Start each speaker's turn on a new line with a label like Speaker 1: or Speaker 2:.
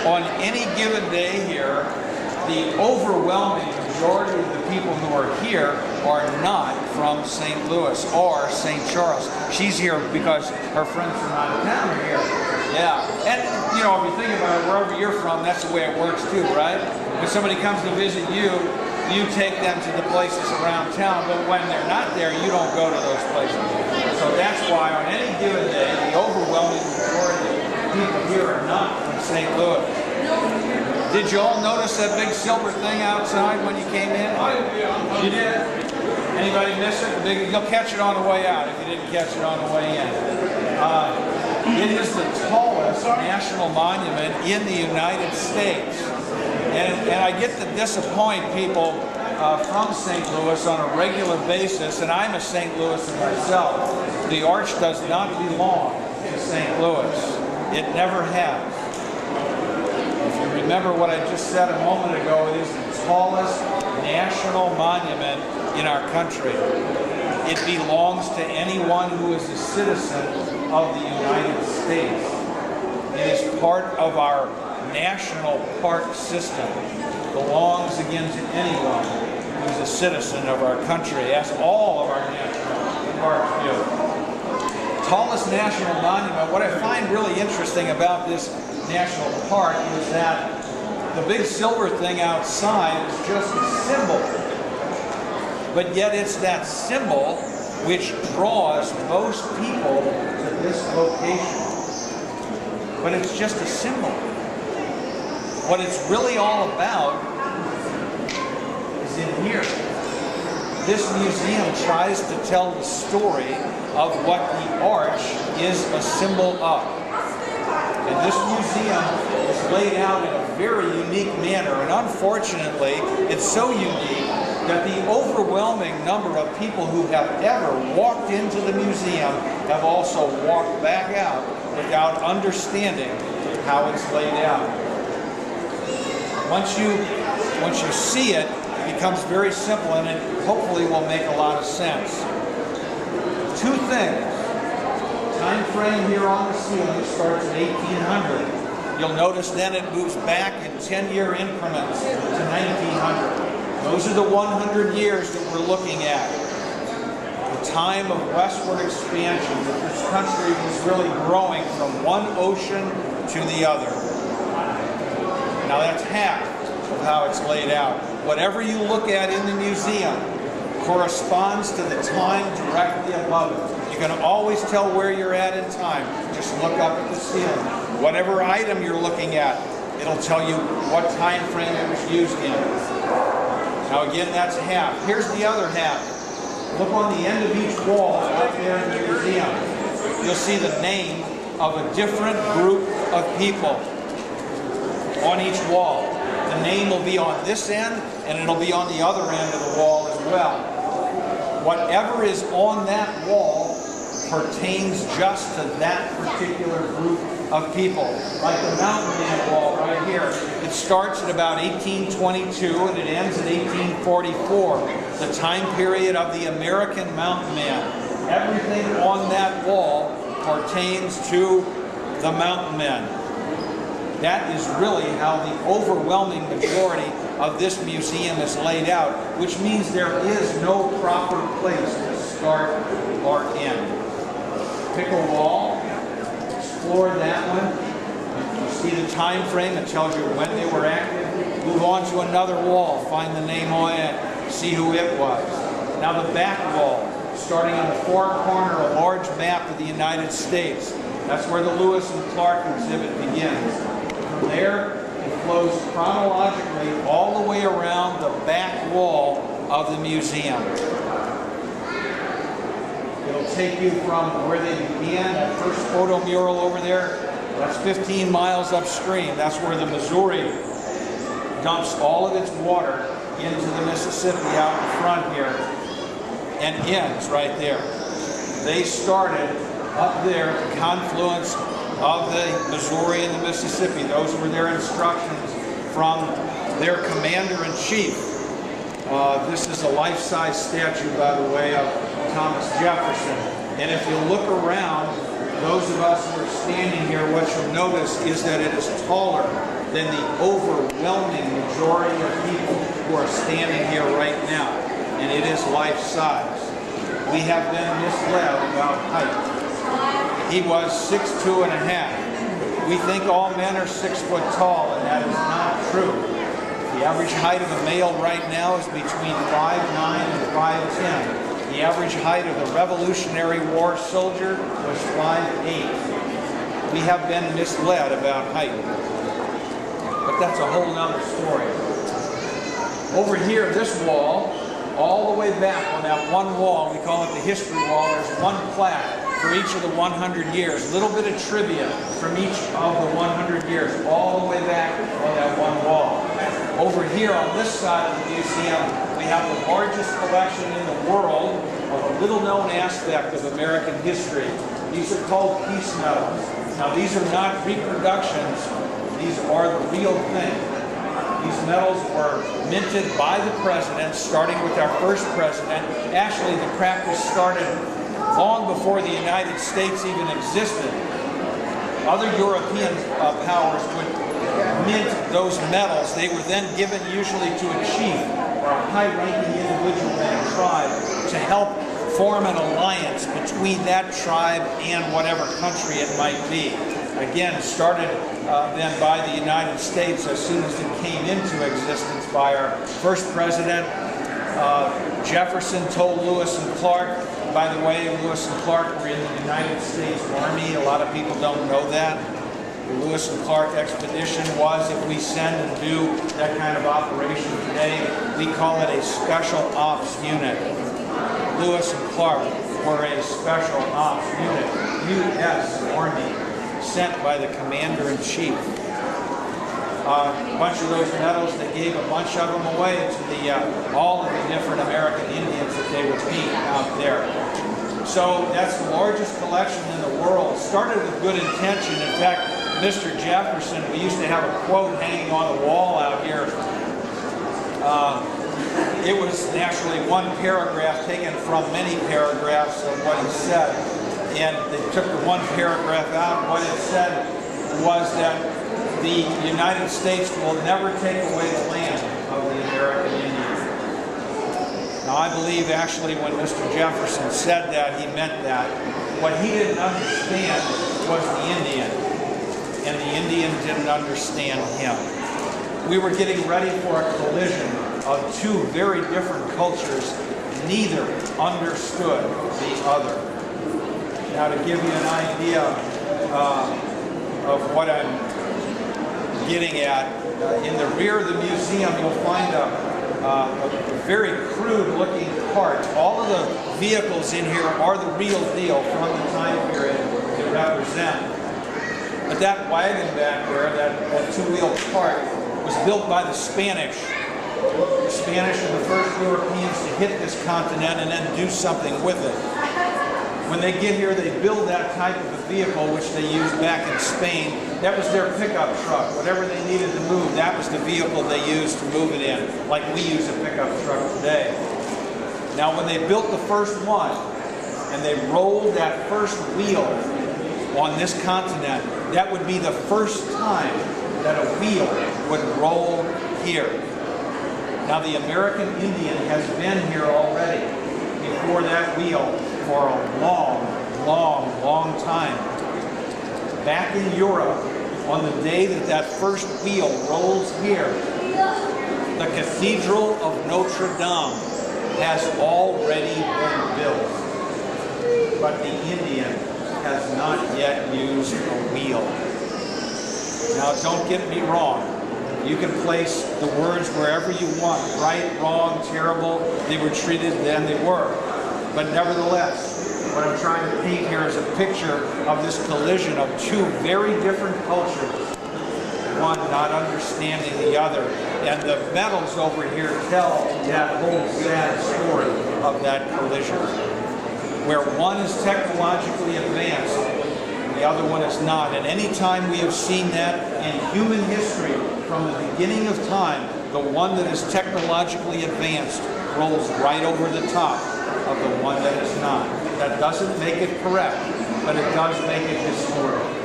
Speaker 1: on any given day here, the overwhelming majority of the people who are here are not from St. Louis or St. Charles. She's here because her friends from out of town are here. Yeah, and you know, if you think about it, wherever you're from, that's the way it works too, right? When somebody comes to visit you, you take them to the places around town, but when they're not there, you don't go to those places. So that's why on any given day, the overwhelming majority of people here are not from St. Louis. Did you all notice that big silver thing outside when you came in? You did? Anybody miss it? You'll catch it on the way out if you didn't catch it on the way in. It is the tallest national monument in the United States. And I get to disappoint people from St. Louis on a regular basis, and I'm a St. Louisan myself. The arch does not belong to St. Louis. It never has. If you remember what I just said a moment ago, it is the tallest national monument in our country. It belongs to anyone who is a citizen of the United States. It is part of our national park system. It belongs again to anyone who is a citizen of our country, as all of our national parks do. Tallest national monument, what I find really interesting about this national park is that the big silver thing outside is just a symbol. But yet it's that symbol which draws most people to this location. But it's just a symbol. What it's really all about is in here. This museum tries to tell the story of what the arch is a symbol of. And this museum is laid out in a very unique manner, and unfortunately, it's so unique that the overwhelming number of people who have ever walked into the museum have also walked back out without understanding how it's laid out. Once you see it, it becomes very simple, and it hopefully will make a lot of sense. Two things. Time frame here on the ceiling starts at 1800. You'll notice then it moves back in 10-year increments to 1900. Those are the 100 years that we're looking at. The time of westward expansion, that this country was really growing from one ocean to the other. Now that's half of how it's laid out. Whatever you look at in the museum corresponds to the time directly above it. You can always tell where you're at in time. Just look up at the ceiling. Whatever item you're looking at, it'll tell you what time frame it was used in. Now again, that's half. Here's the other half. Look on the end of each wall out there in the museum. You'll see the name of a different group of people on each wall. The name will be on this end, and it'll be on the other end of the wall as well. Whatever is on that wall pertains just to that particular group of people. Like the Mountain Man wall right here. It starts at about 1822 and it ends at 1844, the time period of the American Mountain Man. Everything on that wall pertains to the Mountain Men. That is really how the overwhelming majority of this museum is laid out, which means there is no proper place to start or end. Pick a wall, explore that one. You see the time frame, it tells you when they were active. Move on to another wall, find the name on it, see who it was. Now the back wall, starting in the far corner, a large map of the United States. That's where the Lewis and Clark exhibit begins. From there, it flows chronologically all the way around the back wall of the museum. It'll take you from where they began, that first photo mural over there. That's 15 miles upstream. That's where the Missouri dumps all of its water into the Mississippi out in front here and ends right there. They started up there at the confluence of the Missouri and the Mississippi. Those were their instructions from their commander-in-chief. This is a life-size statue, by the way, of Thomas Jefferson. And if you look around those of us who are standing here, what you'll notice is that it is taller than the overwhelming majority of people who are standing here right now, and it is life-size. We have been misled about height. He was 6'2" and a half. We think all men are 6 foot tall, and that is not true. The average height of a male right now is between 5'9" and 5'10". The average height of the Revolutionary War soldier was 5'8". We have been misled about height. But that's a whole nother story. Over here, this wall, all the way back on that one wall, we call it the history wall, there's one plaque for each of the 100 years. A little bit of trivia from each of the 100 years, all the way back on that one wall. Over here on this side of the museum, we have the largest collection in the world of a little-known aspect of American history. These are called peace medals. Now, these are not reproductions. These are the real thing. These medals were minted by the president, starting with our first president. Actually, the practice started long before the United States even existed. Other European powers would mint those medals. They were then given usually to a chief or a high-ranking individual in a tribe to help form an alliance between that tribe and whatever country it might be. Again, started then by the United States as soon as it came into existence by our first president. Jefferson told Lewis and Clark, by the way, Lewis and Clark were in the United States Army. A lot of people don't know that. The Lewis and Clark expedition was, if we send and do that kind of operation today, we call it a special ops unit. Lewis and Clark were a special ops unit, U.S. Army, sent by the commander-in-chief. A bunch of those medals, they gave a bunch of them away to the all of the different American Indians that they would meet out there. So that's the largest collection in the world. Started with good intention. In fact, Mr. Jefferson, we used to have a quote hanging on the wall out here. It was actually one paragraph taken from many paragraphs of what he said. And they took the one paragraph out. What it said was that the United States will never take away the land of the American Indian. Now, I believe actually when Mr. Jefferson said that, he meant that. What he didn't understand was the Indian, and the Indian didn't understand him. We were getting ready for a collision of two very different cultures. Neither understood the other. Now, to give you an idea of what I'm getting at, in the rear of the museum, you'll find a very crude-looking cart. All of the vehicles in here are the real deal from the time period they represent. But that wagon back there, that two-wheel cart, was built by the Spanish. The Spanish are the first Europeans to hit this continent and then do something with it. When they get here, they build that type of a vehicle, which they used back in Spain. That was their pickup truck. Whatever they needed to move, that was the vehicle they used to move it in, like we use a pickup truck today. Now, when they built the first one, and they rolled that first wheel on this continent, that would be the first time that a wheel would roll here. Now, the American Indian has been here already before that wheel for a long, long, long time. Back in Europe, on the day that that first wheel rolls here, the Cathedral of Notre Dame has already been built. But the Indian has not yet used a wheel. Now, don't get me wrong. You can place the words wherever you want. Right, wrong, terrible. They were treated then, they were. But nevertheless, what I'm trying to paint here is a picture of this collision of two very different cultures, one not understanding the other. And the medals over here tell that whole sad story of that collision, where one is technologically advanced, the other one is not. And any time we have seen that in human history, from the beginning of time, the one that is technologically advanced rolls right over the top of the one that is not. That doesn't make it correct, but it does make it historic.